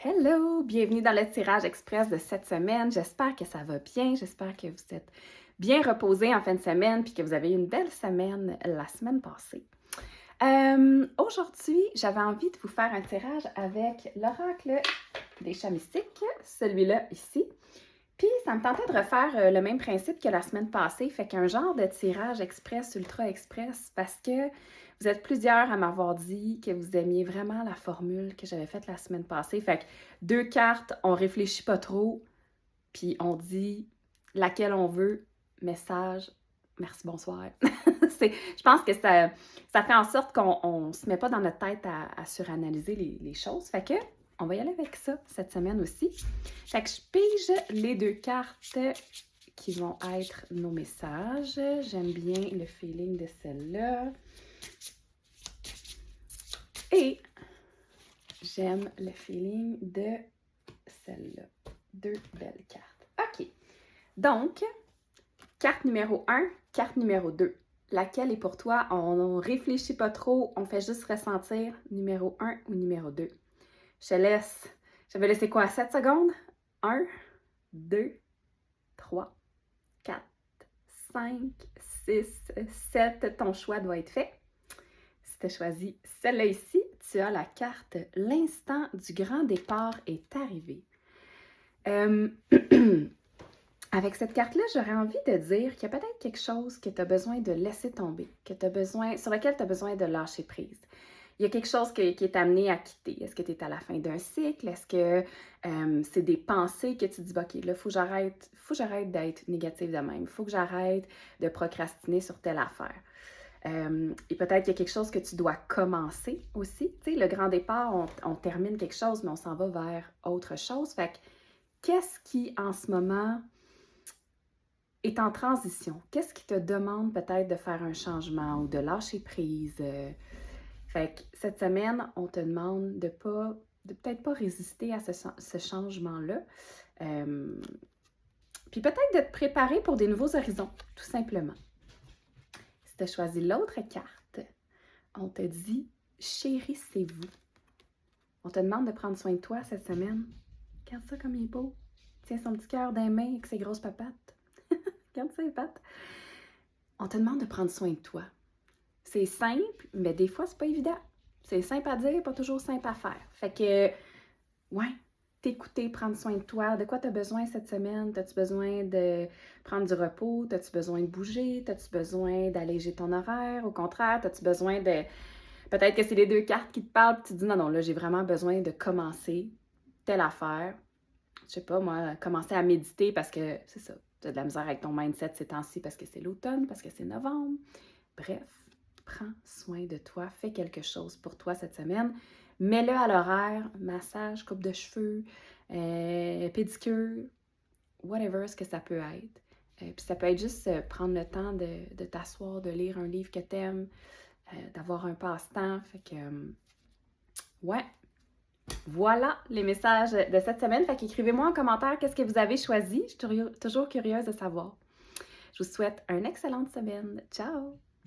Hello! Bienvenue dans le tirage express de cette semaine. J'espère que ça va bien. J'espère que vous êtes bien reposés en fin de semaine puis que vous avez eu une belle semaine la semaine passée. Aujourd'hui, j'avais envie de vous faire un tirage avec l'oracle des chats mystiques, celui-là ici. Puis, ça me tentait de refaire le même principe que la semaine passée, fait qu'un genre de tirage express, ultra express, parce que vous êtes plusieurs à m'avoir dit que vous aimiez vraiment la formule que j'avais faite la semaine passée. Fait que 2 cartes, on réfléchit pas trop, puis on dit laquelle on veut, message, merci, bonsoir. Je pense que ça fait en sorte qu'on ne se met pas dans notre tête à suranalyser les choses. Fait que on va y aller avec ça cette semaine aussi. Fait que je pige les 2 cartes qui vont être nos messages. J'aime bien le feeling de celle-là. Et j'aime le feeling de celle-là. 2 belles cartes. OK. Donc, carte numéro 1, carte numéro 2. Laquelle est pour toi? On réfléchit pas trop, on fait juste ressentir numéro 1 ou numéro 2. Je te laisse. Je vais laisser quoi? 7 secondes? 1, 2, 3, 4, 5, 6, 7. Ton choix doit être fait. Si tu as choisi celle-là ici, tu as la carte « L'instant du grand départ est arrivé ». Avec cette carte-là, j'aurais envie de dire qu'il y a peut-être quelque chose que tu as besoin de laisser tomber, sur lequel tu as besoin de lâcher prise. Il y a quelque chose qui est amené à quitter. Est-ce que tu es à la fin d'un cycle? Est-ce que c'est des pensées que tu dis, OK, là, il faut que j'arrête d'être négative de même. Il faut que j'arrête de procrastiner sur telle affaire. Et peut-être qu'il y a quelque chose que tu dois commencer aussi. Tu sais, le grand départ, on termine quelque chose, mais on s'en va vers autre chose. Fait que, qu'est-ce qui, en ce moment, est en transition? Qu'est-ce qui te demande peut-être de faire un changement ou de lâcher prise? Fait que cette semaine, on te demande de peut-être pas résister à ce changement-là. Puis peut-être de te préparer pour des nouveaux horizons, tout simplement. Si tu as choisi l'autre carte, on te dit « Chérissez-vous ». On te demande de prendre soin de toi cette semaine. Regarde ça comme il est beau. Tiens son petit cœur dans les mains avec ses grosses papates. Regarde ça, les pattes. On te demande de prendre soin de toi. C'est simple, mais des fois, c'est pas évident. C'est simple à dire, pas toujours simple à faire. Fait que, ouais, t'écouter, prendre soin de toi. De quoi tu as besoin cette semaine? As-tu besoin de prendre du repos? As-tu besoin de bouger? As-tu besoin d'alléger ton horaire? Au contraire, as-tu besoin de... Peut-être que c'est les 2 cartes qui te parlent, puis tu te dis, non, là, j'ai vraiment besoin de commencer telle affaire. Je sais pas, moi, commencer à méditer parce que, c'est ça, tu as de la misère avec ton mindset ces temps-ci parce que c'est l'automne, parce que c'est novembre. Bref, prends soin de toi, fais quelque chose pour toi cette semaine. Mets-le à l'horaire, massage, coupe de cheveux, pédicure, whatever ce que ça peut être. Puis ça peut être juste prendre le temps de t'asseoir, de lire un livre que t'aimes, d'avoir un passe-temps. Fait que, ouais, voilà les messages de cette semaine. Fait qu'écrivez-moi en commentaire qu'est-ce que vous avez choisi. Je suis toujours curieuse de savoir. Je vous souhaite une excellente semaine. Ciao!